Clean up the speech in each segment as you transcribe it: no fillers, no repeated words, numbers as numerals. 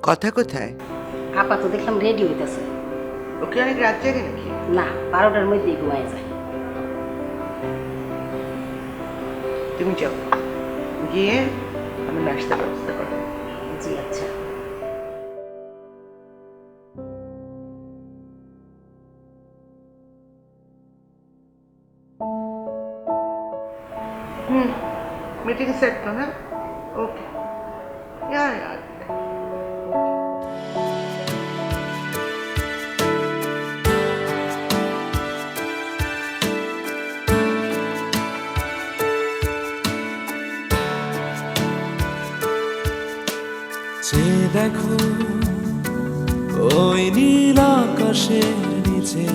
কথা কোথায়? আপাতত দেখলাম রেডি হইতেছে। ওকে অনেক রাত জাগে নাকি? না, 12টার মধ্যেই ঘুমায় যায়। তুমি যাও, গিয়ে আমার নাস্তার ব্যবস্থা করো। জি আচ্ছা। मीटिंग सेट तो ना? ओके यार यार চেয়ে দেখো ওই নীল আকাশের নিচে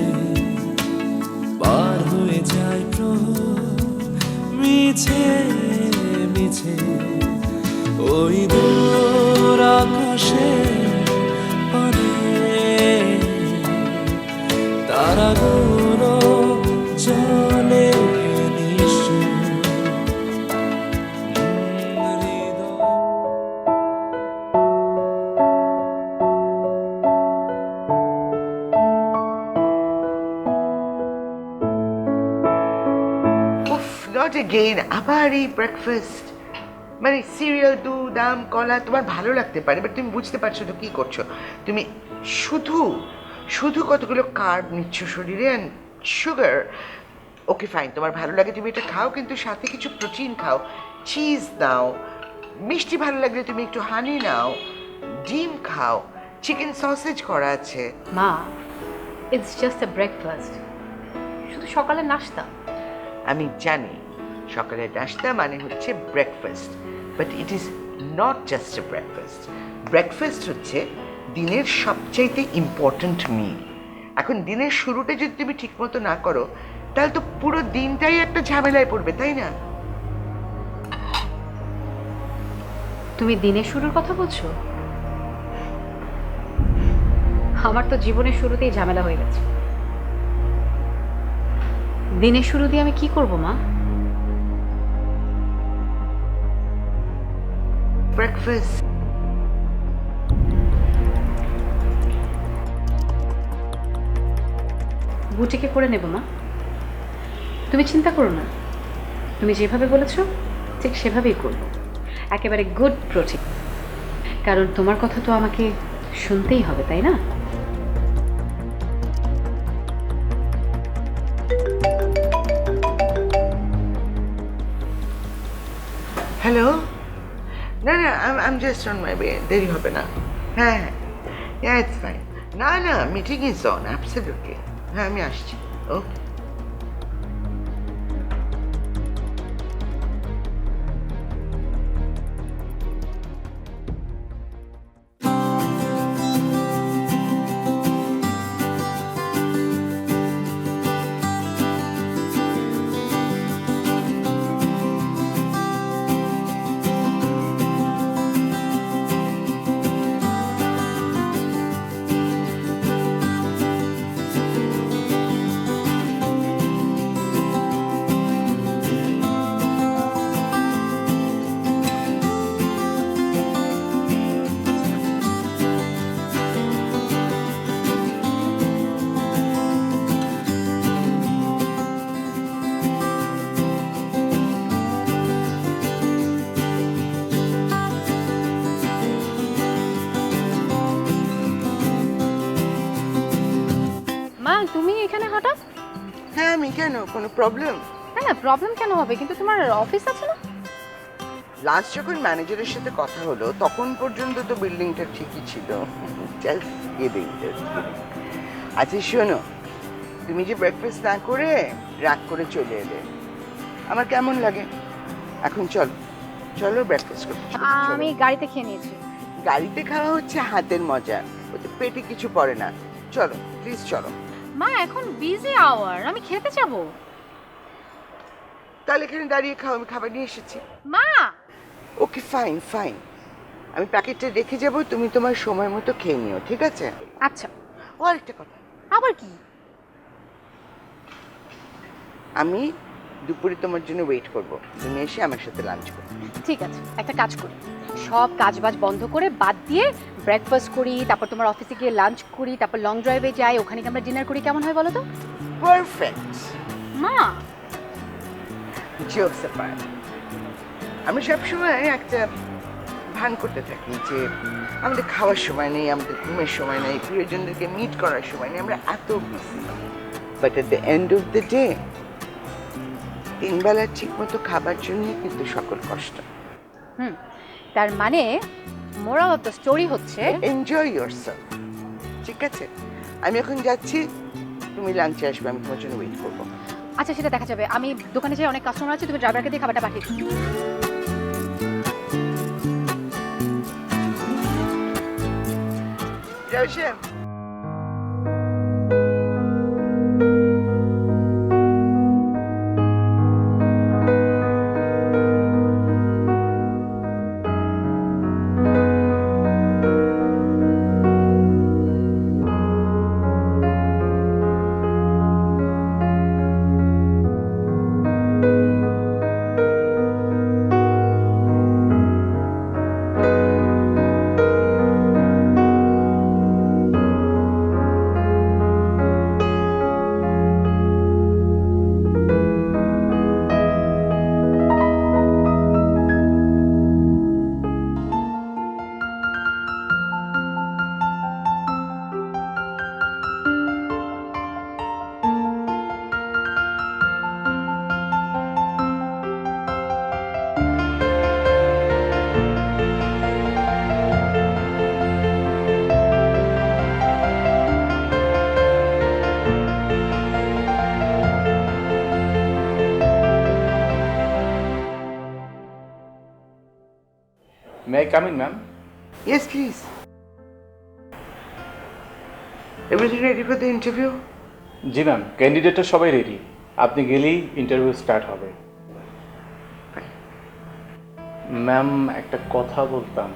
পার হয়ে যায় প্রহর মিছে মিছে ওই দূর আকাশের পানে তারাগুলো জলে নিঃশ্বাস হৃদয় উফ নট এগেইন আবার এই ব্রেকফাস্ট, মানে সিরিয়াল দুধ আম কলা তোমার ভালো লাগতে পারে, বাট তুমি বুঝতে পারছো তো কি করছো। তুমি শুধু শুধু কতগুলো কার্ব নিচ্ছ শরীরে অ্যান্ড সুগার। ওকে ফাইন, তোমার ভালো লাগে তুমি এটা খাও, কিন্তু সাথে কিছু প্রোটিন খাও, চিজ নাও, মিষ্টি ভালো লাগলে তুমি একটু হানি নাও, ডিম খাও, চিকেন সসেজ করা আছে। মা, ইটস জাস্ট আ ব্রেকফাস্ট, শুধু সকালের নাস্তা। আমি জানি সকালের নাস্তা মানে হচ্ছে breakfast, but it is not just a breakfast. Breakfast হচ্ছে দিনের সবচাইতে ইম্পর্ট্যান্ট মিল। এখন দিনের শুরুটা যদি তুমি ঠিকমতো না করো, তাহলে তো পুরো দিনটাই একটা ঝামেলায় পড়বে, তাই না? তুমি দিনের শুরুর কথা বলছো? আমার তো জীবনের শুরুতেই ঝামেলা হয়ে গেছে। দিনের শুরু দিয়ে আমি কি করব মা? ব্রেকফাস্ট বুটিকে করে নেব মা, তুমি চিন্তা করো না। তুমি যেভাবে বলেছো ঠিক সেভাবেই করব, একেবারে গুড প্রোটিন। কারণ তোমার কথা তো আমাকে শুনতেই হবে, তাই না? হ্যালো, না না I just on my way, দেরি হবে না। হ্যাঁ হ্যাঁ ইটস ফাইন। না না মিটিং ইজ অন, অ্যাবসলিউটলি। হ্যাঁ আমি আসছি। ওকে। মা, তুমি এখানে হঠাৎ? হ্যাঁ আমি কেন, কোনো প্রবলেম? না না, প্রবলেম কেন হবে, কিন্তু তোমার অফিস আছে না? লাস্ট যখন ম্যানেজারের সাথে কথা হলো তখন পর্যন্ত তো বিল্ডিংটা ঠিকই ছিল। Just kidding, just kidding. আচ্ছা শোনো, তুমি যে ব্রেকফাস্ট না করে রাগ করে চলে এলে, আমার কেমন লাগে? এখন চলো চলো ব্রেকফাস্ট করতে। চলো, চলো। আমি গাড়িতে খেয়ে নিয়েছি। গাড়িতে খাওয়া হচ্ছে হাতের মজা, ওতে পেটে কিছু পড়ে না। চলো প্লিজ চলো। মা, এখন বিজি আওয়ার, আমি খেতে যাবো। তাহলে এখানে দাঁড়িয়ে খাও, আমি খাবার নিয়ে এসেছি। মা, ওকে ফাইন ফাইন, আমি প্যাকেটটা রেখে যাব, তুমি তোমার সময় মতো খেয়ে নিও, ঠিক আছে? আচ্ছা। ও আরেকটা কথা, আবার কি? আমি দুপুরে তোমার জন্য ওয়েট করব, তুমি এসে আমার সাথে লাঞ্চ করবে। ঠিক আছে, একটা কাজ করি, সব কাজবাজ বন্ধ করে বাদ দিয়ে ব্রেকফাস্ট করি, তারপর তোমার অফিসে গিয়ে লাঞ্চ করি, তারপর লং ড্রাইভে যাই, ওখানে গিয়ে আমরা ডিনার করি, কেমন হয় বলো তো? পারফেক্ট। মা, জোকস অ্যাপার্ট, আমি সবসময় একটা ভান করতে থাকি যে আমাদের খাওয়ার সময় নেই, আমাদের ঘুমের সময় নেই, প্রিয়জনদেরকে মিট করার সময় নেই, আমরা এত busy. But at the end of the day 3 বেলা ঠিক মতো খাবার জন্য কিন্তু সকল কষ্ট। তার মানে মোরাল অফ দ্য স্টোরি হচ্ছে এনজয় ইয়োরসেলফ। ঠিক আছে, আমি এখন যাচ্ছি, তুমি লাঞ্চে আসবে, আমি তোমার জন্য ওয়েট করবো। আচ্ছা সেটা দেখা যাবে, আমি দোকানে যাই, অনেক কাস্টমার আছে, তুমি ড্রাইভারকে দিয়ে খাবারটা পাঠিয়ে দিও। জয়সেম, May I come in, ma'am? yes please. Everything ready for the interview? জি ম্যাম, ক্যান্ডিডেটরা সবাই রেডি, আপনি গেলেই ইন্টারভিউ স্টার্ট হবে। ম্যাম, একটা কথা বলতাম।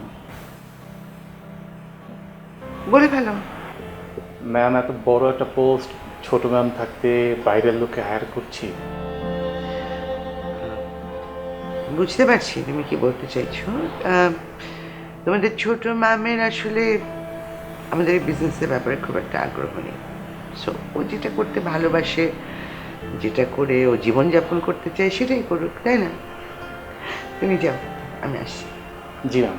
বলে ফেলো। ম্যাম, এত বড় একটা পোস্ট ছোট ম্যাম থাকতে বাইরের লোককে হায়ার করছি। বুঝতে পারছি তুমি কি বলতে চাইছো। তোমাদের ছোট ম্যামের আসলে আমাদের এই বিজনেসের ব্যাপারে খুব একটা আগ্রহ নেই। সো ও যেটা করতে ভালোবাসে, যেটা করে ও জীবনযাপন করতে চায় সেটাই করুক, তাই না? তুমি যাও, আমি আসছি। জি ma'am.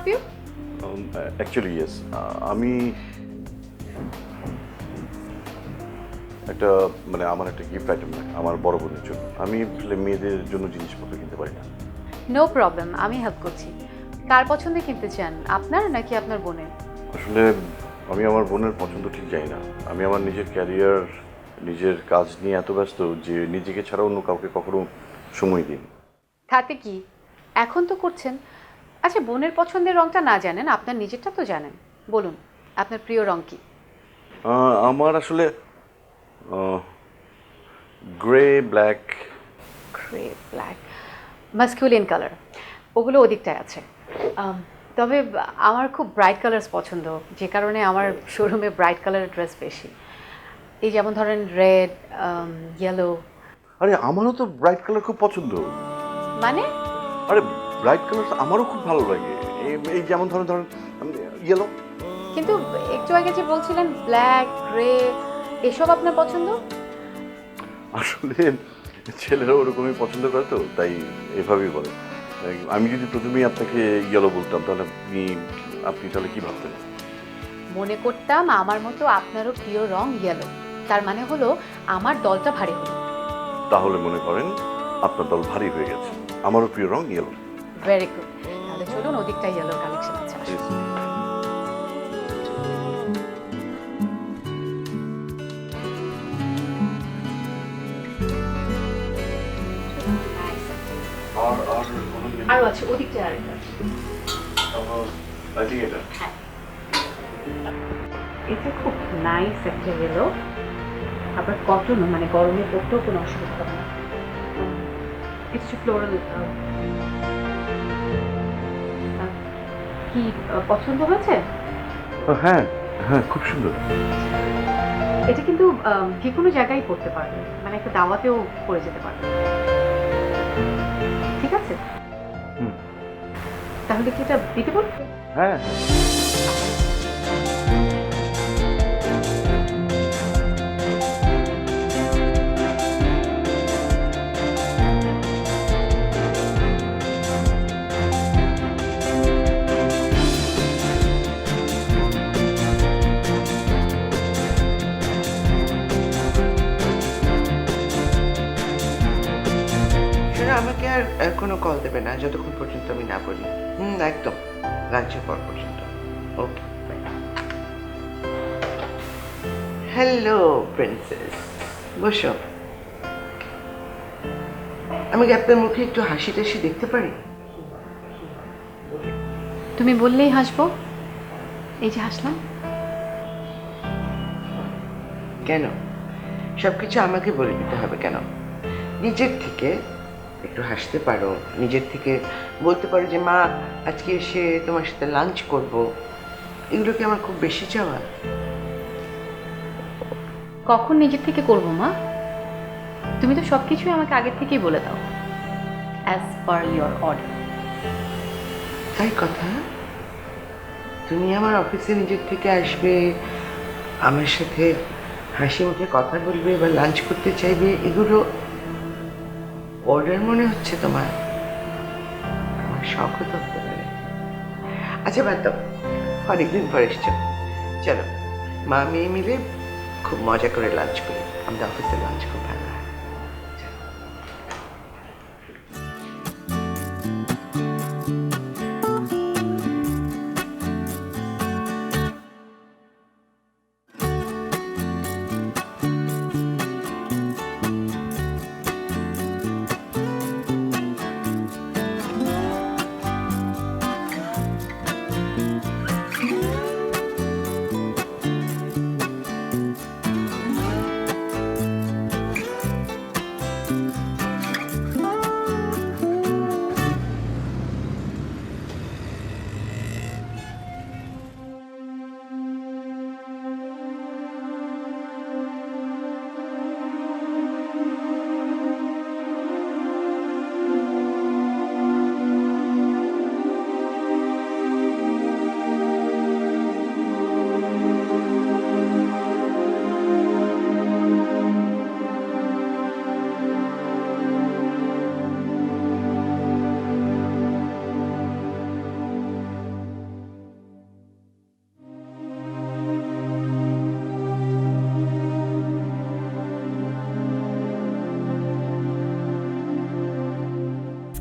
Help you? Actually yes, আমি একটা মানে আমার একটা গিফট আইটেম লাগে আমার বড় বোনের জন্য। আমি আসলে মেয়েদের জন্য জিনিসপত্র কিনতে পারি না। নো প্রবলেম, আমি হেল্প করছি। কার পছন্দে কিনতে চান, আপনার নাকি আপনার বোনের? আসলে আমি আমার বোনের পছন্দ ঠিক জানি না। আমি আমার নিজের ক্যারিয়ার, নিজের কাজ নিয়ে এত ব্যস্ত যে নিজেকে ছাড়া অন্য কাউকে কখনো সময় দিই। তাতে কি, এখন তো করছেন। আচ্ছা, বোনের পছন্দের রংটা না জানেন, আপনার নিজেরটা তো জানেন। বলুন, আপনার প্রিয় রং কি? আমার আসলে grey, black. Grey, black, masculine colour, ওগুলো ওদিকটায় আছে। তবে আমার খুব ব্রাইট কালার্স পছন্দ, যে কারণে আমার শোরুমে ব্রাইট কালারের ড্রেস বেশি। এই যেমন ধরেন রেড, ইয়েলো। আরে আমারও তো ব্রাইট কালার খুব পছন্দ। মানে? আরে ব্রাইট কালার আমারও খুব ভালো লাগে। এই যেমন ধরেন ধরেন ইয়েলো। কিন্তু একটু আগে যে বলছিলেন ব্ল্যাক, গ্রে, এসব আপনার পছন্দ? আসলে ছেলেরা ওরকমই পছন্দ করে, তো তাই এভাবেই বলে। আমি যদি প্রথমেই আপনাকে ইয়েলো বলতাম তাহলে আপনি তাহলে কি ভাবতেন? মনে করতাম আমার মতো আপনারও প্রিয় রং ইয়েলো, তার মানে হলো আমার দলটা ভারী হলো। তাহলে মনে করেন আপনার দল ভারী হয়ে গেছে। আমারও প্রিয় রং ইয়েলো। ভেরি গুড, তাহলে চলুন ওদিকটা ইয়েলো কালেকশন আছে। আরও আছে ওদিকটা, আরেকটা এটা খুব নাইস একটা ইয়েলো, আবার কটনও, মানে গরমে পড়তেও কোনো অসুবিধা হবে না। কিছু ফ্লোরাল কি পছন্দ হয়েছে? হ্যাঁ হ্যাঁ, খুব সুন্দর। এটা কিন্তু যে কোনো জায়গায় পড়তে পারবে, মানে একটা দাওয়াতেও পরে যেতে পারবে। ঠিক আছে, তাহলে কি এটা দিতে বলবো? হ্যাঁ শোনো, আমাকে আর কোনো কল দেবে না যতক্ষণ পর্যন্ত আমি না বলি। একদম লাঞ্চের পর পর্যন্ত। ওকে, হ্যালো প্রিন্সেস, বসো। আমি কি আপনার মুখে একটু হাসি টাসি দেখতে পারি? তুমি বললেই হাসবো, এই যে হাসলাম। কেন সবকিছু আমাকে বলে দিতে হবে কেন? নিজের থেকে একটু হাসতে পারো, নিজের থেকে বলতে পারো যে মা আজকে এসে তোমার সাথে লাঞ্চ করব। এগুলো কি আমার খুব বেশি চাওয়া? কখন নিজের থেকে করবো মা? তুমি তো সব কিছুই আমাকে আগের থেকেই বলে দাও, অ্যাজ পার ইয়োর অর্ডার। তাই কথা, তুমি আমার অফিসে নিজের থেকে আসবে, আমার সাথে হাসি মুখে কথা বলবে বা লাঞ্চ করতে চাইবে, এগুলো অর্ডার মনে হচ্ছে তোমার? আমার শখ তো হতে পারে। আচ্ছা বাদ দাও, অনেকদিন পর এসছো, চলো মা মেয়ে মিলে খুব মজা করে লাঞ্চ করি। আমাদের অফিসে লাঞ্চ খুব ভালো হয়।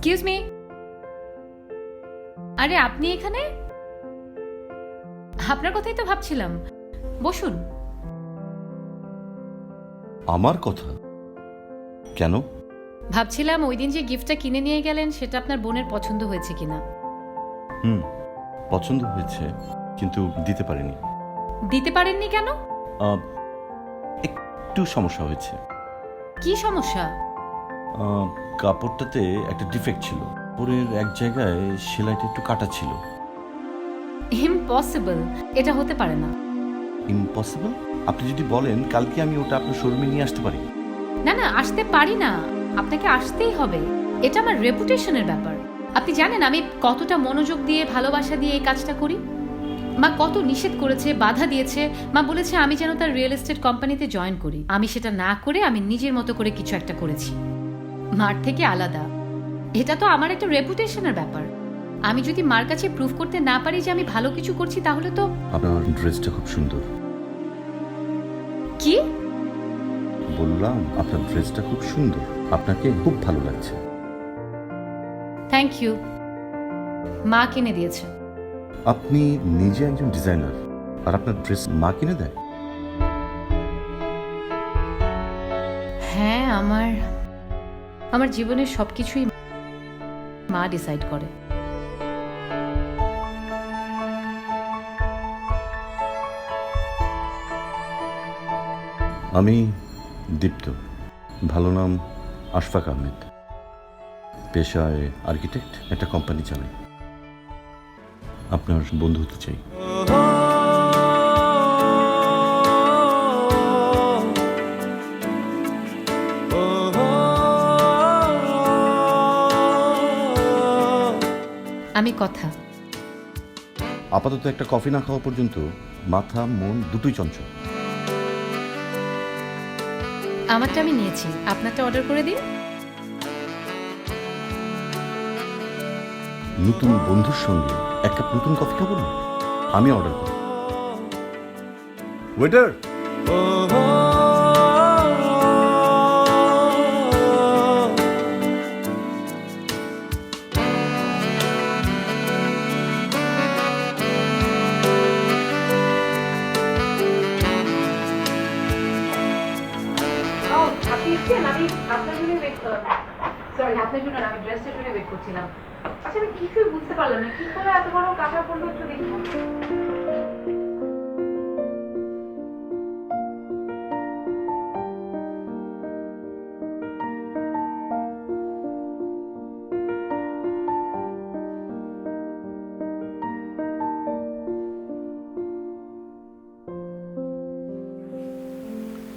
এক্সকিউজ মি, আরে আপনি এখানে? আপনার কথাই তো ভাবছিলাম, বসুন। আমার কথা কেন? ভাবছিলাম ওই দিন যে গিফটটা কিনে নিয়ে গেলেন সেটা আপনার বোনের পছন্দ হয়েছে কিনা। পছন্দ হয়েছে, কিন্তু দিতে পারিনি। দিতে পারেননি কেন? একটু সমস্যা হয়েছে। কি সমস্যা? কাপড়টাতে একটা ডিফেক্ট ছিল, পরের এক জায়গায় সেলাইটা একটু কাটা ছিল। ইম্পসিবল, এটা হতে পারে না। ইম্পসিবল? আপনি যদি বলেন কালকে আমি ওটা আপনার শোরুমে নিয়ে আসতে পারি। না না, আসতে পারি না, আপনাকে আসতেই হবে। এটা আমার রেপুটেশনের ব্যাপার। আপনি জানেন আমি কতটা মনোযোগ দিয়ে ভালোবাসা দিয়ে এই কাজটা করি। মা কত নিষেধ করেছে, বাধা দিয়েছে। মা বলেছে আমি যেন তার রিয়েল এস্টেট কোম্পানিতে জয়েন করি। আমি সেটা না করে আমি নিজের মতো করে কিছু একটা করেছি, মার থেকে আলাদা। এটা তো আমার একটা রেপুটেশনের ব্যাপার। আমি যদি মার কাছে প্রুফ করতে না পারি যে আমি ভালো কিছু করছি, তাহলে তো। আপনার ড্রেসটা খুব সুন্দর। কি বললাম আপনার ড্রেসটা খুব সুন্দর, আপনাকে খুব ভালো লাগছে। Thank you. মা কিনে দিয়েছে। আপনি নিজে একজন ডিজাইনার, আর আপনার ড্রেস মা কিনে দেয়? হ্যাঁ, আমার জীবনের সবকিছুই মা ডিসাইড করে। আমি দীপ্ত, ভালো নাম আশফাক আহমেদ, পেশায় আর্কিটেক্ট, একটা কোম্পানি চালাই। আপনার বন্ধু হতে চাই। আমি কথা। আপাতত একটা কফি না খাওয়া পর্যন্ত মাথা মন দুটোই চঞ্চল। আমারটা আমি নিয়েছি, আপনারটা অর্ডার করে দিন। নতুন বন্ধুর সঙ্গে এক কাপ নতুন কফি খাবো না? আমি অর্ডার করি। ওয়েটার, আমি আপনার জন্য ওয়েট সরি আপনার জন্য আমি ড্রেসটার জন্য ওয়েট করছিলাম। আচ্ছা, আমি কিছুই বুঝতে পারলাম না, কি করে এত বড় কাটা পড়লো একটু দেখি।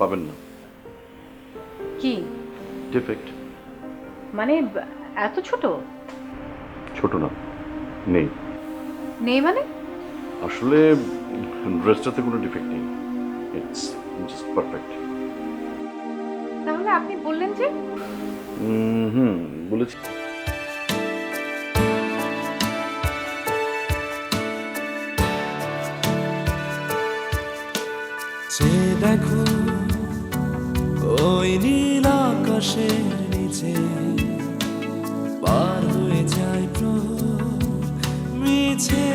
পাবেন না। কি ডিফেক্ট? মানে এত ছোট? ছোট না, নেই। নেই মানে? আসলে ড্রেসটাতে কোনো ডিফেক্ট নেই, ইটস জাস্ট পারফেক্ট। তাহলে আপনি বললেন যে? বলেছি। যে দেখো ওই নীল আকাশের নিচে পার হয়ে যায় মিছে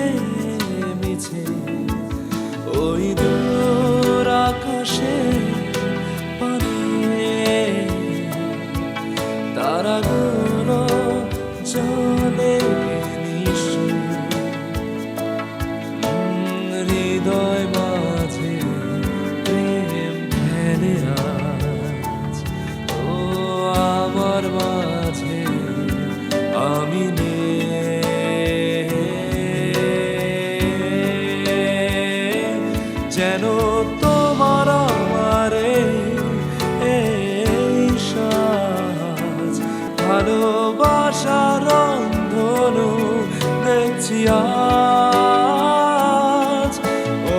মিছে ওই দূর আকাশে পানে তারাগুলো চলে নিশ্চয় হৃদয় মাঝে প্রেম খেলে আজ ও আমার মাঝে আমি যেন তোমার আমারে এই সাজ ভালোবাসার রন্ধনু দেখছি আজ ও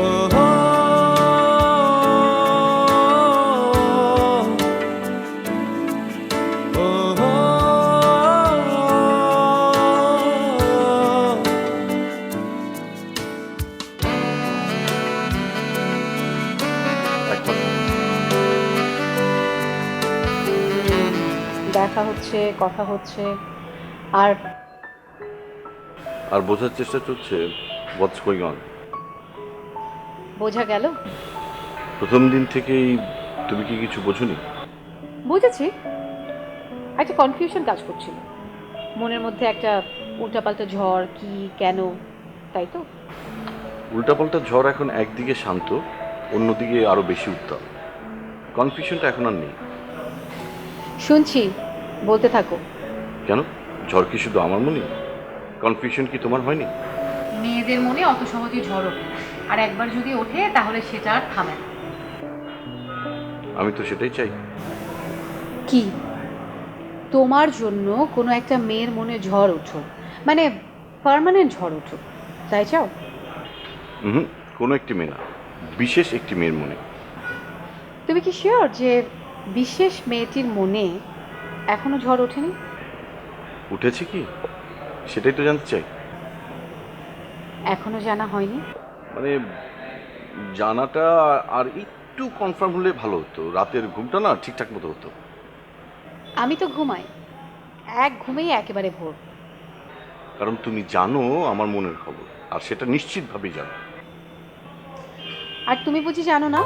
দেখা হচ্ছে, কথা হচ্ছে, আর আর বোঝার চেষ্টা চলছে হোয়াটস গোয়িং অন। বোঝা গেল? প্রথম দিন থেকেই তুমি কি কিছু বোঝোনি? বুঝেছি, একটা কনফিউশন কাজ করছিল মনের মধ্যে, একটা উল্টাপাল্টা ঝড়, কি কেন, তাই তো? উল্টাপাল্টা ঝড় এখন একদিকে শান্ত, অন্যদিকে আরো বেশি উত্তাপ। কনফিউশনটা এখন আর নেই। শুনছি, বলতে থাকো। কেন, ঝড় কি শুধু আমার মনে? কনফিউশন কি তোমার হয়নি? মেয়েদের মনে অত সহজে ঝড় ওঠে না। আর একবার যদি ওঠে তাহলে সেটা আর থামে না। আমি তো সেটাই চাই। কি তোমার জন্য কোনো একটা মেয়ের মনে ঝড় উঠুক, মানে পার্মানেন্ট ঝড় উঠুক, তাই চাও? হুম, কোনো একটি মেয়ে না, বিশেষ একটি মেয়ের মনে। তুমি কি শিওর যে বিশেষ মেয়েটির মনে এখনো ঝড় ওঠেনি? উঠেছে কি, সেটাই তো জানতে চাই। এখনো জানা হয়নি? মানে জানাটা আর একটু কনফার্ম হলে ভালো হতো, রাতের ঘুমটা না ঠিকঠাক মতো হতো। আমি তো ঘুমাই, এক ঘুমেই একেবারে ভোর। কারণ তুমি জানো আমার মনের খবর, আর সেটা নিশ্চিতভাবেই জানো। আর তুমি বুঝি জানো না?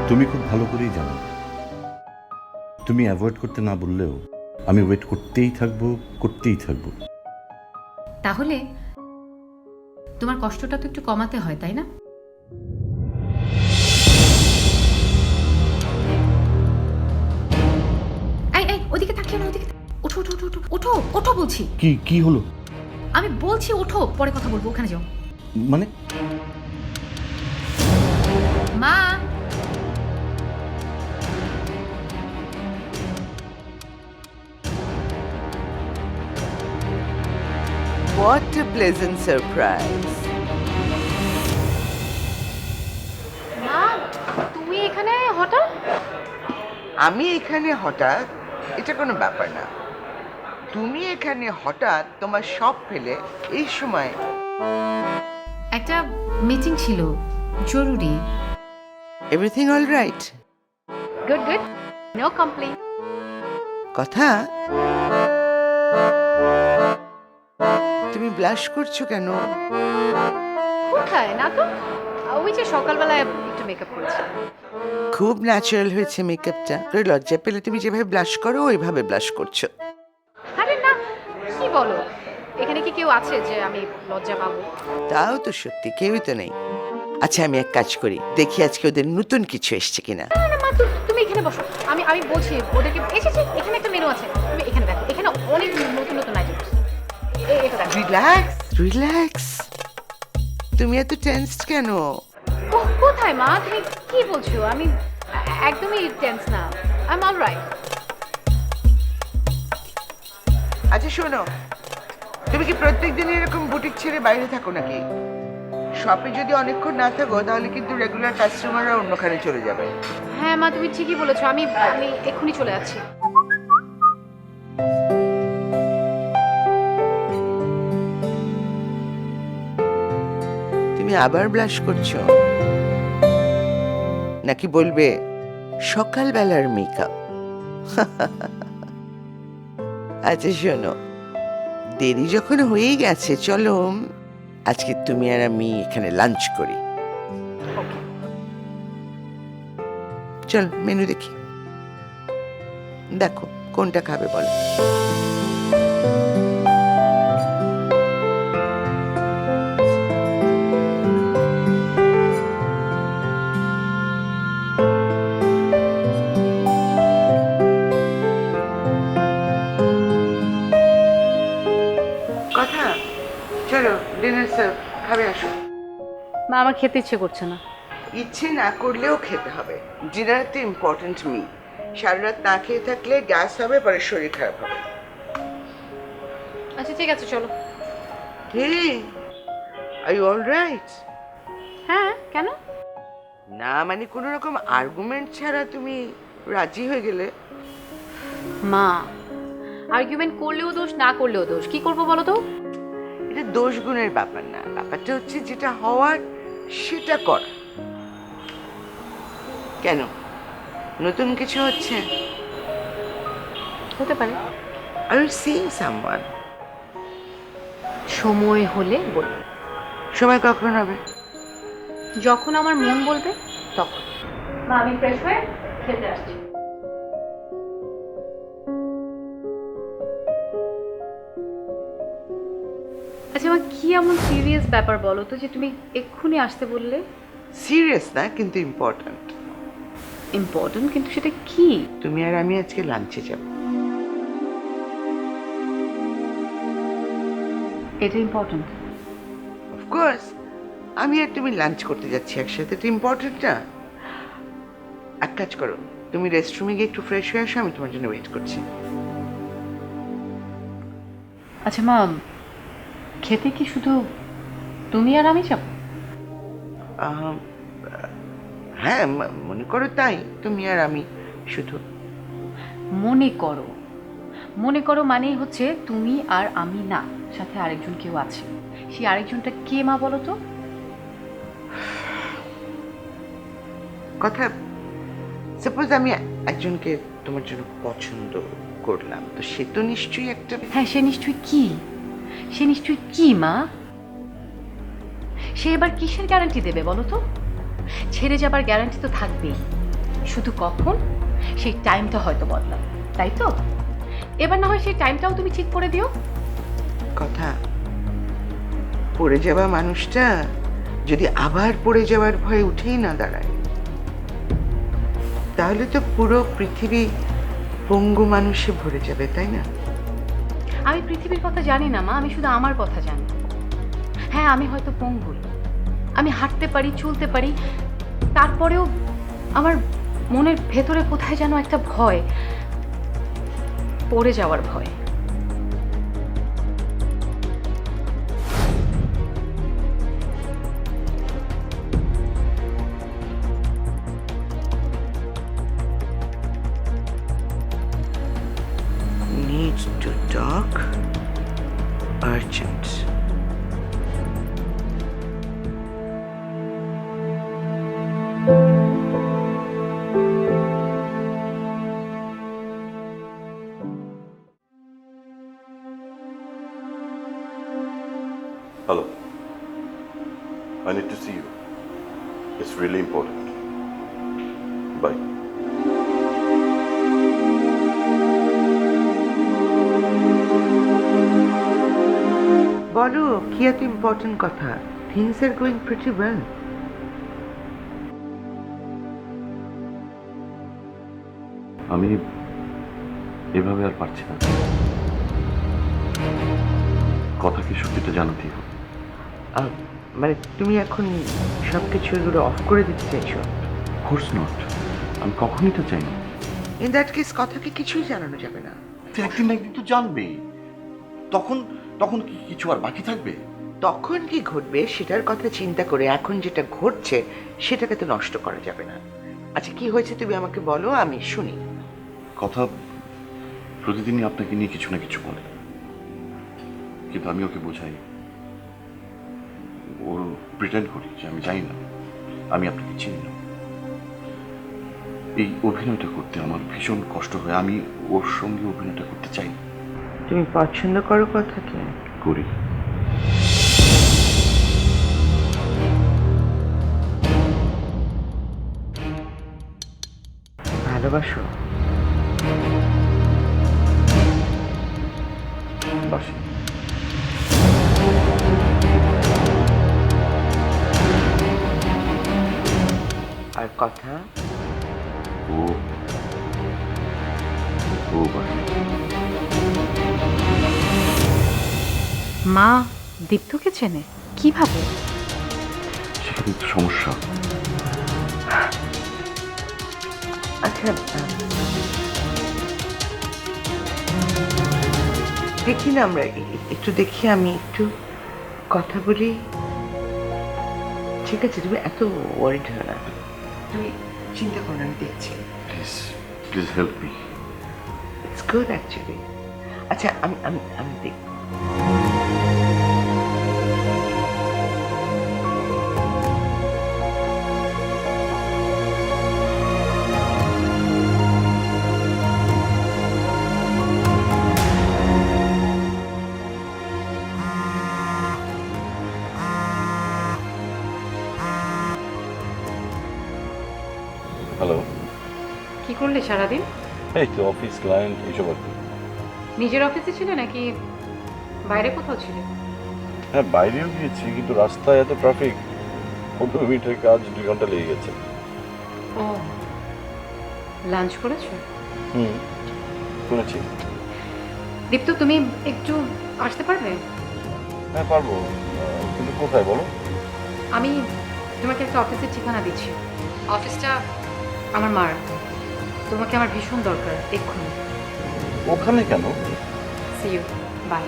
তুমি খুব ভালো করেই জানো, তুমি অ্যাভয়েড করতে না বললেও আমি ওয়েট করতেই থাকবো। তাহলে তোমার কষ্টটা তো একটু কমাতে হয়, তাই না? এই এই ওদিকে তাকিও না, ওদিকে ওঠো ওঠো ওঠো ওঠো ওঠো বলছি। কি হলো? আমি বলছি ওঠো, পরে কথা বলবো, ওখানে যাও। মানে মা, What a pleasant surprise. মা, তুমি এখানে হঠাৎ? আমি এখানে হঠাৎ, এটা কোনো ব্যাপার না। তুমি এখানে হঠাৎ তোমার সব ফেলে এই সময়? একটা মিটিং ছিল, জরুরি। Everything all right? Good good, no complain. কথা, তুমি ব্লাশ করছো কেন? কোথায় না তো, ওই যে সকালবেলায় একটু মেকআপ করেছি। খুব ন্যাচারাল হয়েছে মেকআপটা। লজ্জা পেলে তুমি যেভাবে ব্লাশ করো ওইভাবে ব্লাশ করছো। আরে না, কি বলো, এখানে কি কেউ আছে যে আমি লজ্জা পাবো? তাও তো সত্যি, কেউই তো নেই। আচ্ছা, আমি এক কাজ করি, দেখি আজকে ওদের নতুন কিছু এসছে কিনা। না না মা, তুমি এখানে বসো, আমি বলছি ওদেরকে। এসেছে, এখানে একটা মেনু আছে, তুমি এখানে দেখো, এখানে অনেক নতুন নতুন আইটেম। এটা দেখো। রিল্যাক্স। তুমি এত টেন্সড কেন? কোথায় মা, তুমি কি বলছো? আমি একদমই টেন্স না, আই এম অলরাইট। আচ্ছা শোনো, তুমি কি প্রত্যেকদিন এরকম বুটিক ছেড়ে বাইরে থাকো নাকি? শপে যদি অনেকক্ষণ না থাকো তাহলে কিন্তু রেগুলার কাস্টমাররা অন্যখানে চলে যাবে। হ্যাঁ মা, তুমি ঠিকই বলেছো, আমি এক্ষুনি চলে যাচ্ছি। তুমি আবার ব্লাশ করছো নাকি বলবে সকালবেলার মেকআপ? আচ্ছা শোনো, দেরি যখন হয়েই গেছে চলো আজকে তুমি আর আমি এখানে লাঞ্চ করি। চল মেনু দেখি, দেখো কোনটা খাবে বলো। কথা, চলো ডিনার সার্ভ, খাবে আসো। মা আমার খেতে ইচ্ছে করছে না। ইচ্ছে না করলেও খেতে হবে, ডিনার তো ইম্পর্টেন্ট মিল। সারা রাত না খেয়ে থাকলে গ্যাস হবে, পরে শরীর খারাপ হবে। আচ্ছা ঠিক আছে চলো। হে, আর ইউ অলরাইট? হ্যাঁ, কেন? না মানে কোনো রকম আর্গুমেন্ট ছাড়া তুমি রাজি হয়ে গেলে। মা, আর্গুমেন্ট করলেও দোষ, না করলেও দোষ, কি করবো বলো তো? এটা দোষ গুণের ব্যাপার না, ব্যাপারটা হচ্ছে যেটা হওয়ার সেটা কর। কেন, নতুন কিছু হচ্ছে? হতে পারে, আর ইউ সিইং সামওয়ান? সময় হলে বলবো। সময় কখন হবে? যখন আমার মন বলবে তখন। মা আমি ফ্রেশ হয়ে খেতে আসছি। আচ্ছা মা, কি এমন সিরিয়াস ব্যাপার বলো তো যে তুমি এক্ষুনি আসতে বললে? সিরিয়াস না কিন্তু ইম্পর্ট্যান্ট। ইম্পর্টেন্ট, কিন্তু সেটা কি? তুমি আর আমি আজকে লাঞ্চে যাব। এটা ইম্পর্টেন্ট? অফকোর্স, আমি আর তুমি লাঞ্চ করতে যাচ্ছি একসাথে, এটা ইম্পর্টেন্ট না? এক কাজ করো, তুমি রেস্টরুমে গিয়ে একটু ফ্রেশ হয়ে আসো, আমি তোমার জন্য ওয়েট করছি। আচ্ছা মা, খেতে কি শুধু তুমি আর আমি যাব? হ্যাঁ মনে করো তাই, তুমি আর আমি শুধু। মনে করো, মনে করো মানেই হচ্ছে তুমি আর আমি না, সাথে আরেকজন কেউ আছে। সেই আরেকজনটা কে মা বলো তো? কথা, সাপোজ আমি একজনকে তোমার জন্য পছন্দ করলাম, তো সে তো নিশ্চয়ই একটা। হ্যাঁ, সে নিশ্চয়ই কি? সে নিশ্চয়ই কি মা? সে এবার কিসের গ্যারান্টি দেবে বলো তো? ছেড়ে যাবার গ্যারান্টি তো থাকবেই, শুধু কখন সেই টাইমটা হয়তো বদলাবে, তাই তো? এবার না হয় সেই টাইমটাও তুমি ঠিক করে দিও। কথা, পড়ে যাওয়া মানুষটা যদি আবার পড়ে যাওয়ার ভয়ে উঠেই না দাঁড়ায়, তাহলে তো পুরো পৃথিবী পঙ্গু মানুষে ভরে যাবে, তাই না? আমি পৃথিবীর কথা জানি না মা, আমি শুধু আমার কথা জানি। হ্যাঁ, আমি হয়তো পঙ্গু, আমি হাঁটতে পারি, চলতে পারি, তারপরেও আমার মনের ভেতরে কোথায় যেন একটা ভয়, পড়ে যাওয়ার ভয়। Need to talk urgent. Hello. I need to see you. It's really important. Bye. বলো কি এত ইম্পর্টেন্ট কথা? Things are going pretty well. আমি এভাবে আর পারছি না। কথা কি সত্যিটা জানাতেই হবে। মানে তুমি এখন সব কিছু এগুলো অফ করে দিতে চাইছো? কোর্স নট, আমি কখনই তো চাইনি। ইন দ্যাট কেস কথাকে কিছুই জানানো যাবে না। তো একদিন না একদিন তো জানবেই, তখন তখন কি কিছু আর বাকি থাকবে? তখন কি ঘটবে সেটার কথা চিন্তা করে এখন যেটা ঘটছে সেটাকে তো নষ্ট করা যাবে না। আচ্ছা কি হয়েছে তুমি আমাকে বলো, আমি শুনি। কথা প্রতিদিনই আপনাকে নিয়ে কিছু না কিছু বলে, কিন্তু আমি ওকে বোঝাই, ওর প্রিটেন্ড করি যে আমি জানি না, আমি আপনাকে চিনি না। এই অভিনয়টা করতে আমার ভীষণ কষ্ট হয়, আমি ওর সঙ্গে অভিনয়টা করতে চাই না। তুমি পছন্দ করো কথাকে? করি। ভালোবাসো? বাসি। আর কথা? ও ও বাসি। মা দীপ্তকে চেনে কিভাবে? সেখানে তো সমস্যা। আচ্ছা দেখি না আমরা একটু দেখি, আমি একটু কথা বলি। ঠিক আছে, তুমি এত ওয়ারিড হো না, তুমি চিন্তা করো না, আমি দেখছি। Please please help me. It's good actually. আচ্ছা আমি আমি আমি দেখব। হ্যালো। কি করলে সারাদিন? এই তো অফিস, ক্লায়েন্ট, এইসব আর কি। নিজের অফিসে ছিলে নাকি বাইরে কোথাও ছিলে? হ্যাঁ বাইরেও গিয়েছি, কিন্তু রাস্তায় এত ট্রাফিক, 15 মিনিটের কাজ 2 ঘন্টা লেগে গেছে। ও লাঞ্চ করেছো? শুনেছি। দীপ্ত তুমি একটু আসতে পারবে? হ্যাঁ পারবো, কিন্তু কোথায় বলো? আমি তোমাকে একটা অফিসের ঠিকানা দিচ্ছি। অফিসটা আমার মার, তোমাকে আমার ভীষণ দরকার এক্ষুনি। ওখানে কেন? See you, bye.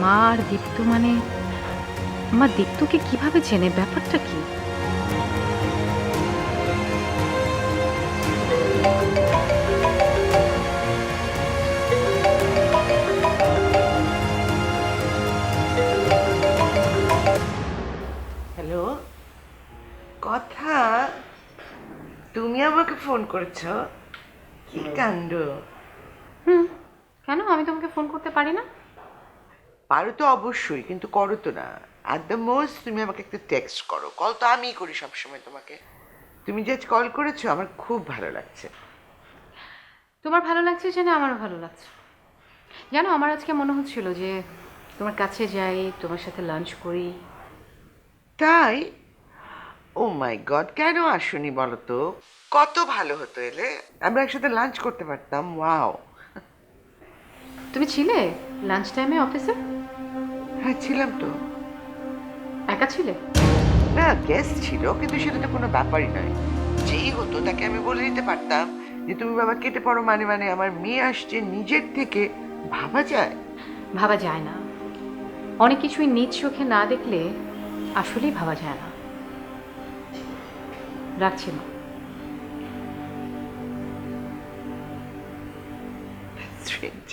মা আর দীপ্ত মানে মা দীপ্তকে কিভাবে চেনে, ব্যাপারটা কি? হ্যালো, কথা? তুমি আমাকে ফোন করেছো? কি কাণ্ড! কেন আমি তোমাকে ফোন করতে পারি না? পারো তো অবশ্যই, কিন্তু করো তো না। অ্যাট দ্য মোস্ট তুমি আমাকে একটা টেক্সট করো, কল তো আমিই করি সবসময় তোমাকে। তুমি যে আজ কল করেছো আমার খুব ভালো লাগছে। তোমার ভালো লাগছে জেনে আমারও ভালো লাগছে। জানো আমার আজকে মনে হচ্ছিল যে তোমার কাছে যাই, তোমার সাথে লাঞ্চ করি। তাই? ও মাই গড, কেন আসোনি বলো তো? কত ভালো হতো এলে, আমরা একসাথে লাঞ্চ করতে পারতাম। ওয়াও। তুমি ছিলে লাঞ্চ টাইমে অফিসে? হ্যাঁ ছিলাম তো। একা ছিলে? না, গেস্ট ছিল, কিন্তু সেটা তো কোনো ব্যাপারই নয়। যেই হতো তাকে আমি বলে দিতে পারতাম যে তুমি বাবা কেটে পড়ো, মানে মানে আমার মেয়ে আসছে। নিজের থেকে ভাবা যায়? ভাবা যায় না। অনেক কিছুই নিজ চোখে না দেখলে আসলেই ভাবা যায় না। রাখছি না। Strange.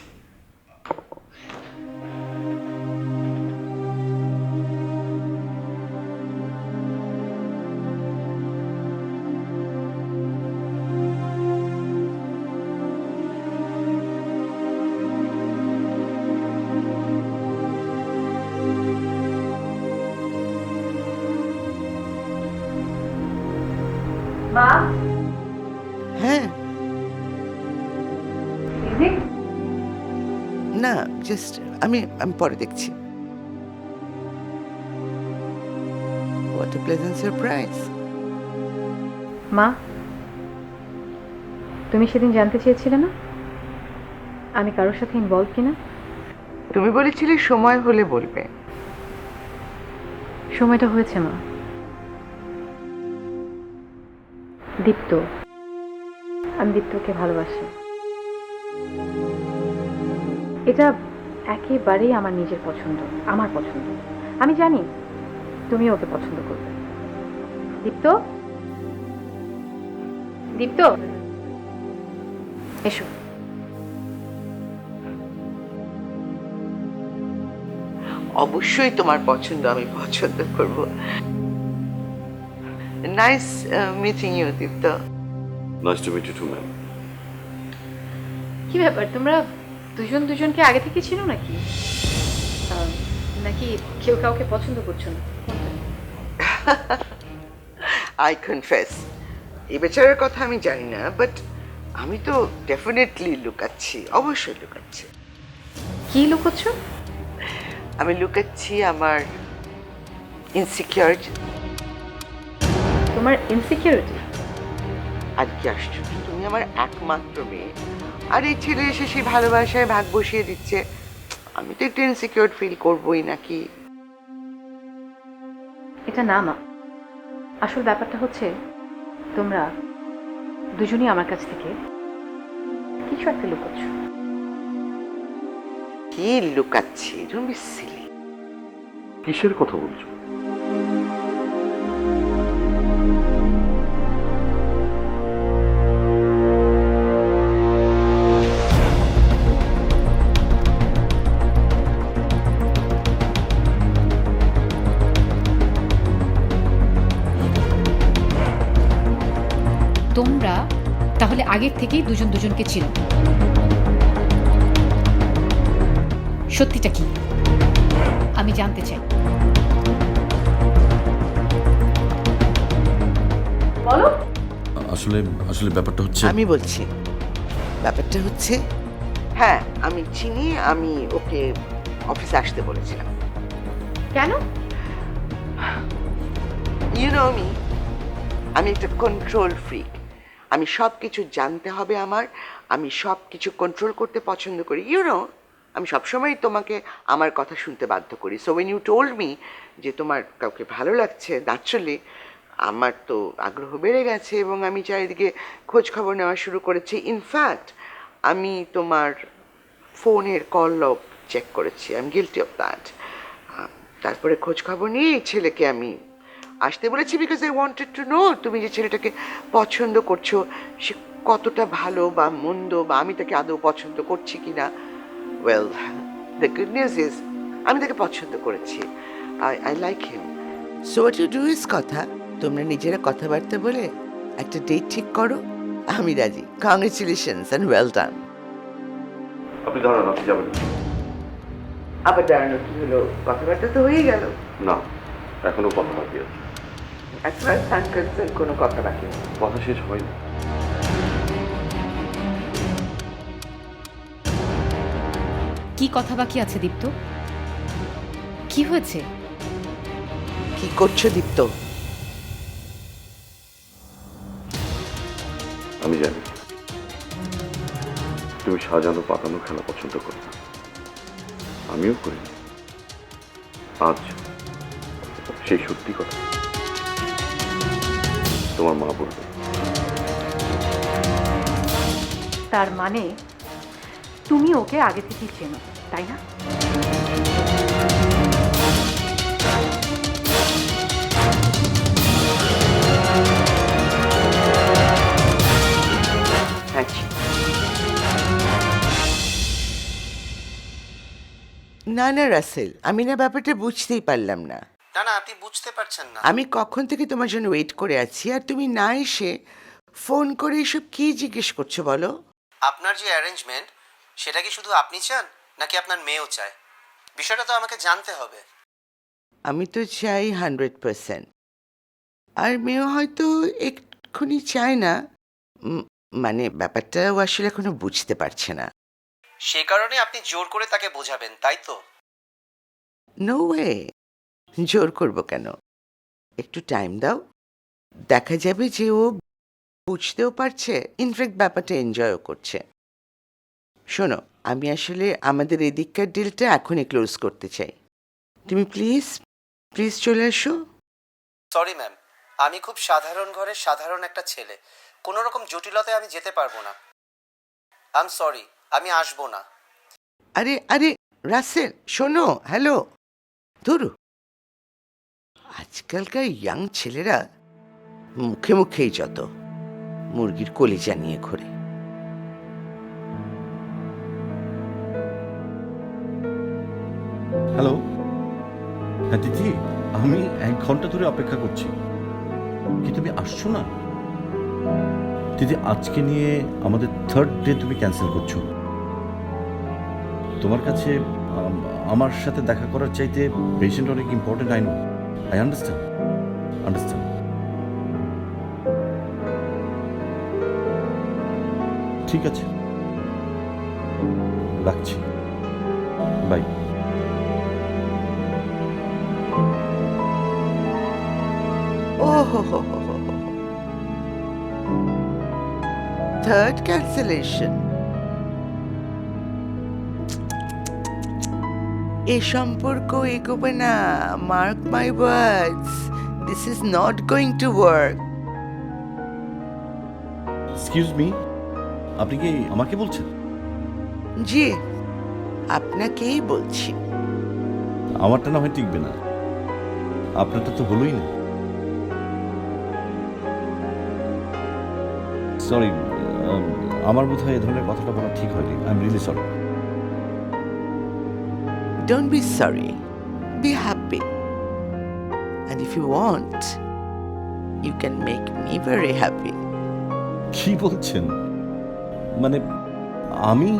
মা, হ্যাঁ না, জাস্ট আমি আমি পরে দেখছি। What a pleasant surprise. মা, তুমি সেদিন জানতে চেয়েছিলে না আমি কারোর সাথে ইনভলভ কিনা? তুমি বলেছিলে সময় হলে বলবে। সময়টা হয়েছে মা। দীপ্ত, আমি দীপ্তকে ভালোবাসি। এটা একেবারেই আমার নিজের পছন্দ, আমার পছন্দ। আমি জানি তুমি ওকে পছন্দ করবে। দীপ্ত, দীপ্ত, এসো। অবশ্যই তোমার পছন্দ আমি পছন্দ করব। Nice meeting you Dipto. Nice to meet you too ma'am. কি ব্যাপার, তোমরা দুজন দুজনকে আগে থেকে ছিল নাকি? নাকি কেউ কাউকে পছন্দ করছো না? আই কনফেস, এই বেচারের কথা আমি জানি না, বাট আমি তো ডেফিনেটলি লুকাচ্ছি, অবশ্যই লুকাচ্ছি। কি লুকোচ্ছ? আমি লুকাচ্ছি আমার ইনসিকিউরিটি। তোমার ইনসিকিউরিটি? আর কি আশ্চর্য, তুমি আমার একমাত্র মেয়ে, আর এই ছেলে এসে সেই ভালোবাসায় ভাগ বসিয়ে দিচ্ছে, আমি তো একটু ইনসিকিউর ফিল করবোই নাকি? এটা না মা, আসল ব্যাপারটা হচ্ছে তোমরা দুজনই আমার কাছ থেকে কিছু একটা লুকোচ্ছ। কি লুকাচ্ছি? Don't be Seely. কিসের কথা বলছো? তোমরা তাহলে আগের থেকেই দুজন দুজনকে চিনো। সত্যিটা কি আমি জানতে চাই। বলো। আসলে আসলে ব্যাপারটা হচ্ছে, আমি বলছি ব্যাপারটা হচ্ছে, হ্যাঁ আমি চিনি, আমি ওকে অফিসে আসতে বলেছিলাম। কেন? ইউ নো মি, আমি একটা কন্ট্রোল ফ্রিক। আমি সব কিছু জানতে হবে আমার, আমি সব কিছু কন্ট্রোল করতে পছন্দ করি। ইউ নো, আমি সবসময় তোমাকে আমার কথা শুনতে বাধ্য করি। So when you told me যে তোমার কাউকে ভালো লাগছে, ন্যাচারালি আমার তো আগ্রহ বেড়ে গেছে এবং আমি চারিদিকে খোঁজ খবর নেওয়া শুরু করেছি। ইনফ্যাক্ট আমি তোমার ফোনের কল লগ চেক করেছি। I am guilty of that. তারপরে খোঁজ খবর নিয়ে এই ছেলেকে আমি আসতে বলেছি, because I wanted to know তুমি যে ছেলেটাকে পছন্দ করছো সে কতটা ভালো বা মন্দ, বা আমি তাকে আদৌ পছন্দ করছি কি না। Well, the good news is আমি তাকে পছন্দ করেছি। I like him. So what you do is কথা, তোমরা নিজেরা কথাবার্তা বলে একটা ডেট ঠিক করো। আমি রাজি। Congratulations and well done. আপনি দাঁড়ান, আপনি যাবেন আবার দাঁড়ানো কি হলো? কথাবার্তা তো হয়ে গেল। না, এখনো কথা বাকি আছে। As far as I am concern কোনো কথা বাকি নেই। কথা শেষ হয়নি। কি কথা বাকি আছে দীপ্ত? কি হয়েছে? কি করছো দীপ্ত? আমি জানি তুমি সাজানো পাতানো খেলা পছন্দ করো না, আমিও করি না। আজ সেই সত্যি কথা তোমার মা বলবে। তার মানে তুমি ওকে আগে থেকেই চেনো, তাই না? হ্যাঁ ছি। না না রাসেল, আমি না ব্যাপারটা বুঝতেই পারলাম না। না না, আপনি বুঝতে পারছেন না। আমি কখন থেকে তোমার জন্য ওয়েট করে আছি, আর তুমি না এসে ফোন করে এসব কি জিজ্ঞেস করছো বলো? আপনার যে অ্যারেঞ্জমেন্ট সেটা কি শুধু আপনি চান নাকি আপনার মেয়েও চায়? বিষয়টা তো আমাকে জানতে হবে। আমি তো চাই 100%, আর মেয়েও হয়তো এক্ষুনি চায় না। মানে ব্যাপারটা ও আসলে এখনো বুঝতে পারছে না। সে কারণে আপনি জোর করে তাকে বোঝাবেন, তাই তো? নো ওয়ে, জোর করব কেন? একটু টাইম দাও, দেখা যাবে যে ও বুঝতেও পারছে, ইনফ্যাক্ট ব্যাপারটা এনজয়ও করছে। শোনো, আমি আসলে আমাদের এদিককার ডিলটা এখনই ক্লোজ করতে চাই। তুমি প্লিজ প্লিজ চলে এসো। সরি ম্যাম, আমি খুব সাধারণ ঘরের সাধারণ একটা ছেলে, কোনো রকম জটিলতায় আমি যেতে পারবো না। আই এম সরি, আমি আসবো না। আরে আরে রাসেল শোনো, হ্যালো। ধরু আজকালকার ইয়াং ছেলেরা মুখে মুখেই যত মুরগির কলিজা নিয়ে ঘোরে। হ্যালো, হ্যাঁ দিদি, আমি 1 ঘন্টা ধরে অপেক্ষা করছি, কি তুমি আসছো না? দিদি, আজকে নিয়ে আমাদের 3rd ডে তুমি ক্যান্সেল করছো। তোমার কাছে আমার সাথে দেখা করার চাইতে পেশেন্ট অনেক ইম্পর্টেন্ট। I understand. ঠিক আছে, রাখছি, বাই। Third cancellation. এ সম্পর্ক এগোবে না। Mark my words, this is not going to work. Excuse me, আপনি কি আমাকে বলছেন? জি, আপনাকেই বলছি। আমারটা না হয় টিকবে না, আপনারটা তো হলোই না। সরি, আমার বোধ হয় এ ধরনের কথাটা বলা ঠিক হয়নি। I am really sorry. Don't be sorry. Be happy. And if you want, you can make me very happy. কি বলছেন? মানে আমি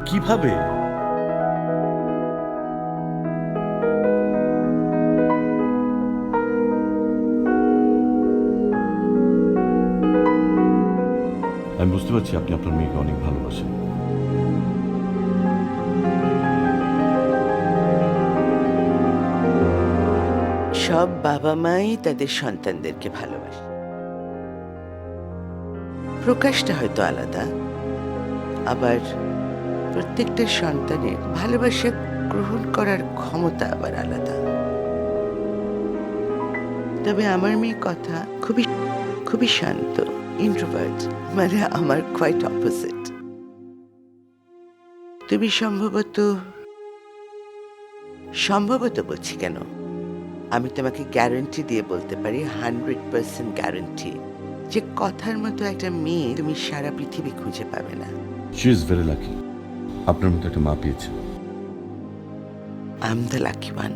কিভাবে? আমি বুঝতে পারছি আপনি আপনার মেয়েকে অনেক ভালোবাসেন। সব বাবা মাই তাদের সন্তানদেরকে ভালোবাসে, প্রকাশটা হয়তো আলাদা। আবার প্রত্যেকটা সন্তানের ভালোবাসা গ্রহণ করার ক্ষমতা আবার আলাদা। তবে আমার মেয়ে কথা খুবই খুবই শান্ত, ইন্ট্রোভার্ট, মানে আমার কোয়াইট অপোজিট। তুমি সম্ভবত বলছি কেন, আমি তোমাকে গ্যারান্টি দিয়ে বলতে পারি, 100% গ্যারান্টি, যে কথার মতো একটা মেয়ে তুমি সারা পৃথিবী খুঁজে পাবে না। শি ইজ ভেরি লাকি, আপনার মতো একটা মা পেয়েছে। I am the lucky one.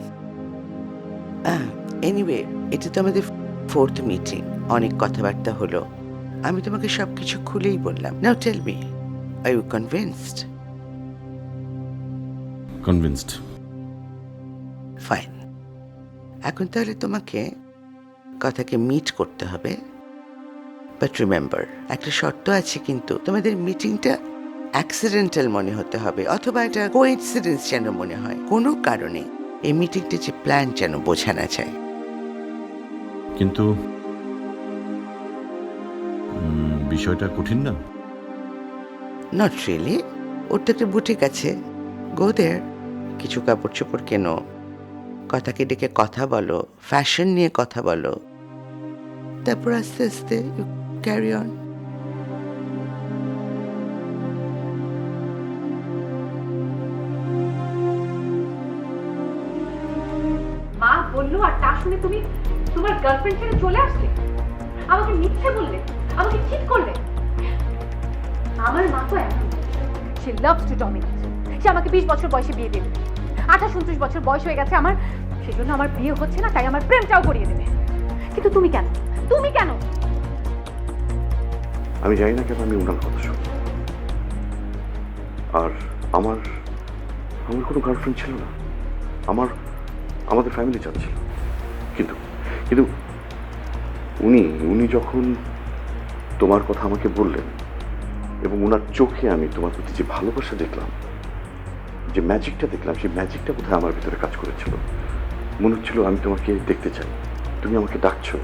Anyway, এটা তো আমাদের 4th মিটিং, অনেক কথাবার্তা হলো। আমি তোমাকে সবকিছু খুলেই বললাম। Now tell me, are you convinced? Convinced. Fine. এখন তাহলে তোমাকে কথাকে মিট করতে হবে। বাট রিমেম্বার, একটা শর্ত আছে কিন্তু, তোমাদের মিটিংটা অ্যাক্সিডেন্টাল মনে হতে হবে, অথবা একটা কোইন্সিডেন্স যেন মনে হয়। কোনো কারণে এই মিটিংটা যে প্ল্যান যেন বোঝা না যায়। কিন্তু বিষয়টা কঠিন না? Not really. ওর তো একটা বুটিক আছে, গো দেয়ার, কিছু কাপড় চোপড় কেনো, কথাকে ডেকে কথা বলো, ফ্যাশন নিয়ে কথা বলো, তারপর আস্তে আস্তে ক্যারি অন। মা বললো আর তা শুনে তুমি তোমার গার্লফ্রেন্ড ছেড়ে চলে আসলে, আমাকে মিথ্যে বললে, আমাকে চিট করলে। আমার মা তো এমন, সে লাভস টু ডমিনেট। সে আমাকে 20 বছর বয়সে বিয়ে দেবে, 28-29 বছর বয়স হয়ে গেছে আমার, সেজন্য আমার বিয়ে হচ্ছে না, তাই আমার প্রেমটাও করিয়ে দেবে। কিন্তু তুমি কেন? আমি জানি না কেন আমি ওনার কথা শুনি। আর আমার কোনো গার্লফ্রেন্ড ছিল না, আমাদের ফ্যামিলি চাচ্ছিল। কিন্তু কিন্তু উনি যখন তোমার কথা আমাকে বললেন, এবং ওনার চোখে আমি তোমার প্রতি যে ভালোবাসা দেখলাম, যে ম্যাজিকটা দেখলাম, সেই ম্যাজিকটা বোধহয় আমার ভিতরে কাজ করেছিল। মনে হচ্ছিল আমি তোমাকে দেখতে চাই, তুমি আমাকে ডাকছো।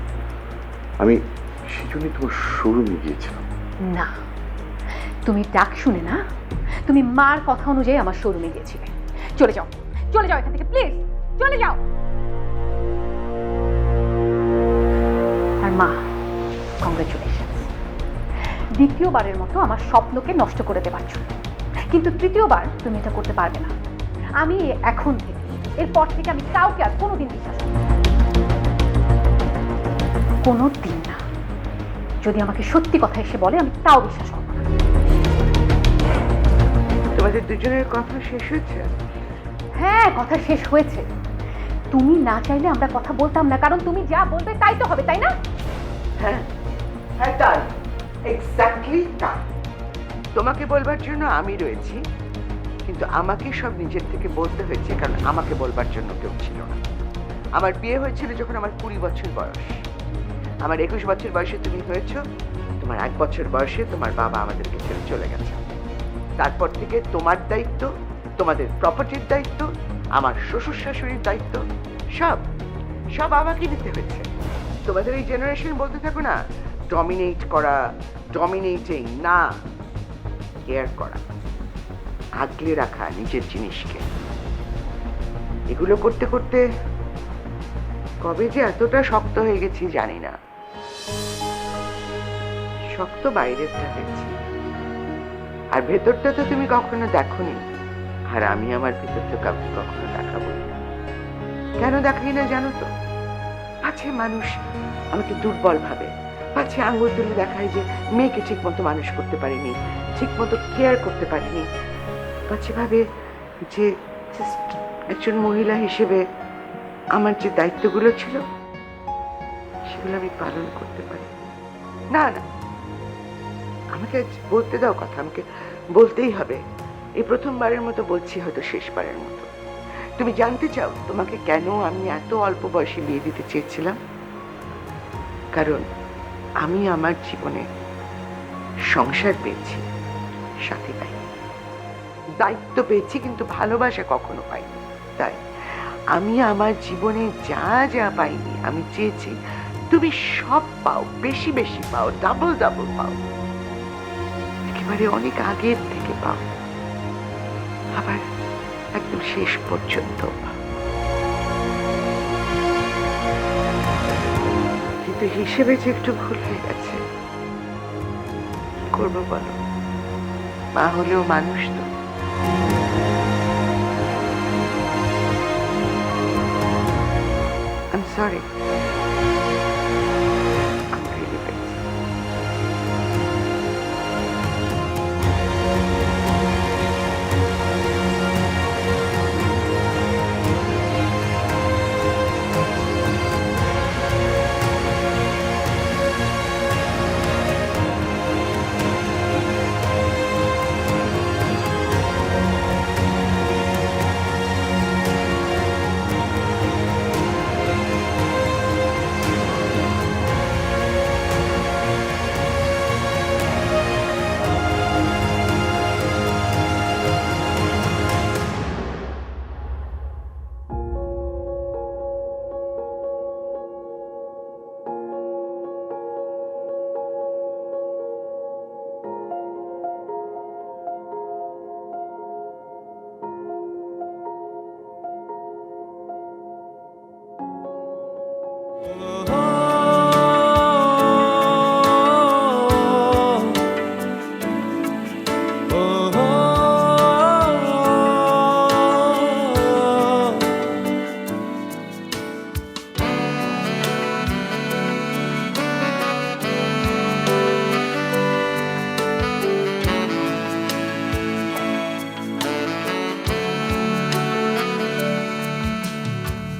আমি সেই জন্যই তোমার শোরুমে গিয়েছিলাম। না, তুমি ডাক শুনে না, তুমি মার কথা অনুযায়ী আমার শোরুমে গিয়েছিলে। চলে যাও, চলে যাও এখান থেকে, প্লিজ চলে যাও। আর মা, কংগ্রেচুলেশন, দ্বিতীয়বারের মতো আমার স্বপ্নকে নষ্ট করে দিতে পারছো, কিন্তু তৃতীয়বার তুমি এটা করতে পারবে না। আমি এখন থেকে, এরপর থেকে আমি কাউকে আর কোনোদিন বিশ্বাস করব না, কোনো দিন না। যদি আমাকে সত্যি কথা এসে বলে আমি তাও বিশ্বাস করব না। তোমাদের দুজনের কথা শেষ হয়েছে? হ্যাঁ, কথা শেষ হয়েছে। তুমি না চাইলে আমরা কথা বলতাম না, কারণ তুমি যা বলবে তাই তো হবে, তাই না? হ্যাঁ হ্যাঁ, তাই, এক্স্যাক্টলি তাই। তোমাকে বলবার জন্য আমি রয়েছি, কিন্তু আমাকে সব নিজের থেকে বলতে হয়েছে, কারণ আমাকে বলবার জন্য কেউ ছিল না। আমার বিয়ে হয়েছিল যখন আমার 20 বছর বয়স। আমার 21 বছর বয়সে তুমি হয়েছ, তোমার 1 বছর বয়সে তোমার বাবা আমাদেরকে ছেড়ে চলে গেছে। তারপর থেকে তোমার দায়িত্ব, তোমাদের প্রপার্টির দায়িত্ব, আমার শ্বশুর শাশুড়ির দায়িত্ব, সব সব আমাকে নিতে হয়েছে। তোমাদের এই জেনারেশন বলতে থাকো না, ডমিনেট করা, ডমিনেটিং না, কেয়ার করা, আগলে রাখা নিজের জিনিসকে। এগুলো করতে করতে কবে যে এতটা শক্ত হয়ে গেছি জানি না। শক্ত বাইরেরটা হয়েছি, আর ভেতরটা তো তুমি কখনো দেখোনি, আর আমি আমার ভেতর তো কাউকে কখনো দেখাবো না। কেন দেখাই না জানো তো? পাছে মানুষ আমাকে দুর্বল ভাবে, পাছে আঙুল তুলে দেখায় যে মেয়েকে ঠিক মতো মানুষ করতে পারিনি, ঠিক মতো কেয়ার করতে পারিনি, পাছে ভাবে যে একজন মহিলা হিসেবে আমার যে দায়িত্বগুলো ছিল সেগুলো আমি পালন করতে পারি না। না, আমাকে বলতে দাও কথা, আমাকে বলতেই হবে। এই প্রথমবারের মতো বলছি, হয়তো শেষবারের মতো। তুমি জানতে চাও তোমাকে কেন আমি এত অল্প বয়সে বিয়ে দিতে চেয়েছিলাম? কারণ আমি আমার জীবনে সংসার পেয়েছি, সাথী পাইনি, দায়িত্ব পেয়েছি, কিন্তু ভালোবাসা কখনো পাইনি। তাই আমি আমার জীবনে যা যা পাইনি, আমি চেয়েছি তুমি সব পাও, বেশি বেশি পাও, ডাবল ডাবল পাও, একেবারে অনেক আগের থেকে পাও, আবার একদম শেষ পর্যন্ত পাও। কিন্তু হিসেবে যে একটু ভুল হয়ে গেছে, করবো বলো, মা হলেও মানুষ তো। I'm sorry. I'm really bad.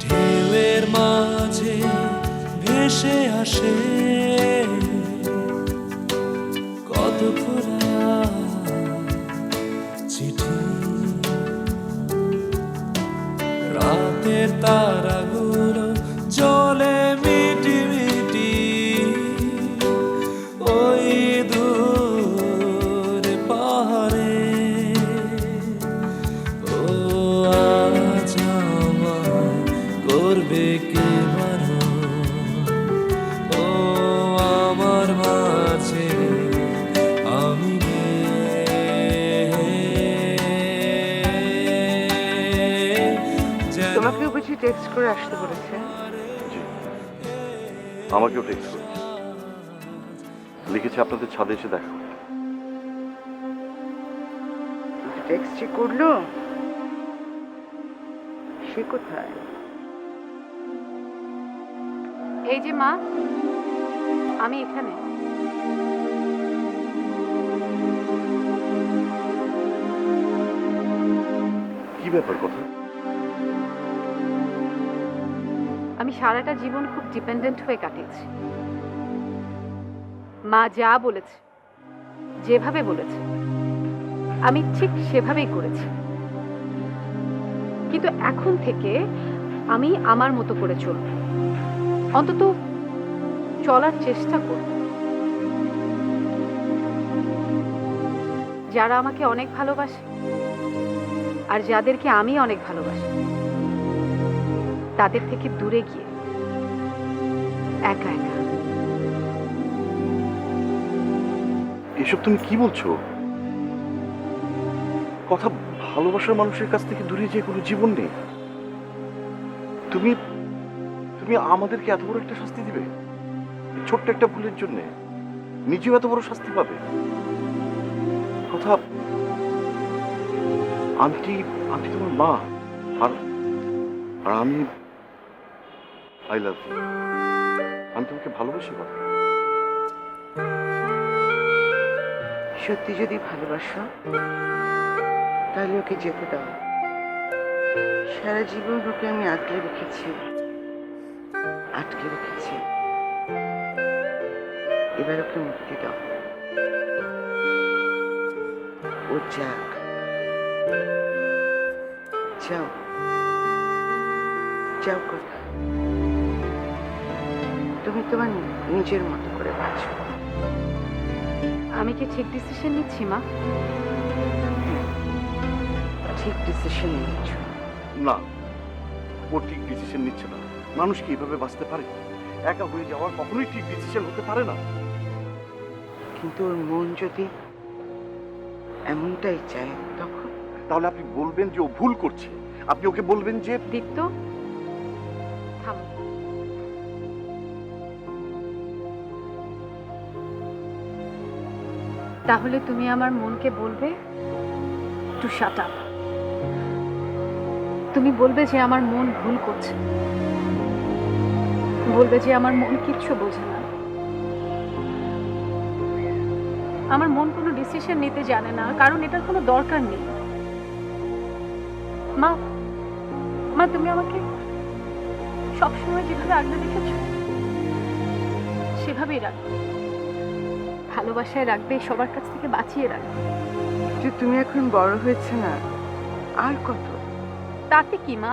ঢেউয়ের মাঝে ভেসে আসে কত খোলা চিঠি, রাতের তারাগুলো জ্বলে মিটি মিটি ওই দূর পাহাড়ে। ও আজ আমায় করবে কে বারণ, ও আমার মাঝে আমি গে তোমাকেও বুঝি টেক্সট করে আসতে বলেছে? জি, আমাকেও টেক্সট করেছে, লিখেছে আপনাদের ছাদে এসে দেখা করতে। টেক্সট যে করলো, সে কোথায়? এই যে মা, আমি এখানে। কি ব্যাপার কথা? আমি সারাটা জীবন খুব ডিপেন্ডেন্ট হয়ে কাটিয়েছি। মা যা বলেছে, যেভাবে বলেছে, আমি ঠিক সেভাবেই করেছি। কিন্তু এখন থেকে আমি আমার মতো করে চলব, অন্তত চলার চেষ্টা করব। যারা আমাকে অনেক ভালোবাসে আর যাদেরকে আমি অনেক ভালোবাসি, তাদের থেকে দূরে গিয়ে একা একা। এসব তুমি কি বলছো? কথা, ভালোবাসার মানুষের কাছ থেকে দূরে যে কোনো জীবন নেই। তুমি তুমি আমাদেরকে এত বড় একটা শাস্তি দিবে? এই ছোট্ট একটা ভুলের জন্য নিজেও এত বড় শাস্তি পাবে? কথা, আমি তোমার মা, আর আর আমি আই লাভ ইউ। আমি তোমাকে ভালোবাসি কথা। সত্যি যদি ভালোবাসো তাহলে ওকে যেতে দাও। সারা জীবন ওকে আমি আটকে রেখেছি। এবার ওকে মুক্তি দাও। ও যাক, যাও যাও কথা। তুমি তোমার নিজের মতো করে বাঁচো। আমি কি ঠিক ডিসিশন নিচ্ছি মা? ঠিক ডিসিশন নিচ্ছ। না, ও ঠিক ডিসিশন নিচ্ছে না। মানুষ কি এভাবে বাঁচতে পারে? একা হয়ে যাওয়া কখনোই ঠিক ডিসিশন হতে পারে না। কিন্তু ওর মন যদি এমনটাই চায় তখন? তাহলে আপনি বলবেন যে ও ভুল করছে। আপনি ওকে বলবেন যে দীপ্ত, থামো। তাহলে তুমি আমার মনকে বলবে টু শাট আপ। তুমি বলবে যে আমার মন ভুল করছে, বলবে যে আমার মন কিচ্ছু বোঝে না, আমার মন কোনো ডিসিশন নিতে জানে না, কারণ এটার কোনো দরকার নেই। মা, মা তুমি আমাকে সবসময় যেভাবে আগলে রেখেছো সেভাবেই রাখবে, ভালোবাসায় রাখবে, সবার কাছ থেকে বাঁচিয়ে রাখবে। যে তুমি এখন বড় হয়েছে না, আর কত? তাতে কি মা,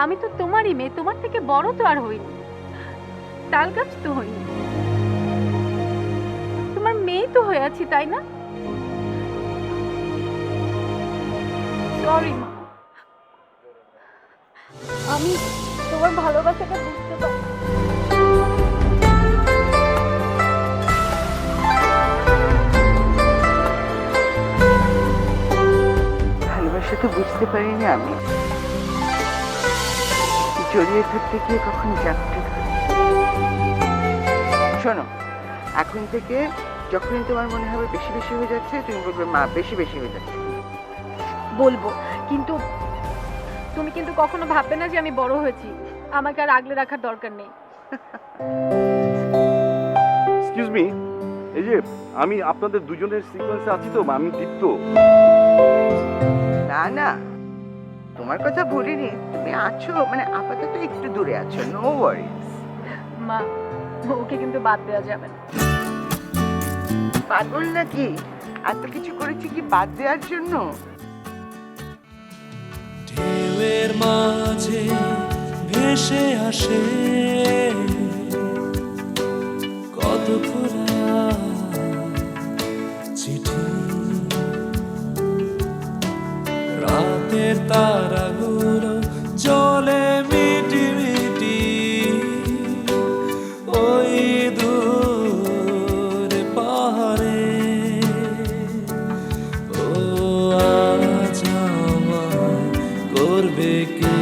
আমি তো তোমারই মেয়ে, তোমার থেকে বড় তো আর হইনি, তাল গাছ তো হইনি, তোমার মেয়ে তো হয়ে আছি, তাই না? সরি মা, আমি তোমার ভালোবাসাটা বুঝতে পারি। ভালোবাসা তো বুঝতে পারিনি আমি, জড়িয়ে ধরতে গিয়ে কখন জাপটে ধরে। শোনো, এখন থেকে যখনই তোমার মনে হবে বেশি বেশি হয়ে যাচ্ছে, তুমি বলবে মা বেশি বেশি হয়ে যাচ্ছে। বলবো, কিন্তু তুমি কিন্তু কখনো ভাববে না যে আমি বড় হয়েছি, আমাকে আর আগলে রাখার দরকার নেই। এক্সকিউজ মি, এই যে আমি আপনাদের দুজনের সিকোয়েন্সে আছি তো, আমি দীপ্ত। না না, তোমার কথা বলিনি, তুমি আছো, মানে আপাতত একটু দূরে আছো, নো ওয়ারিজ। মা, ওকে কিন্তু বাদ দেওয়া যাবে না। পাগল নাকি? এত কিছু করেছি কি বাদ দেওয়ার জন্য? ঢেউয়ের মাঝে ভেসে আসে কত খোলা চিঠি, রাতের তারাগুলো জলে মিটি মিটি ওই দূর পাহাড়ে। ও আজ আমায় করবে কে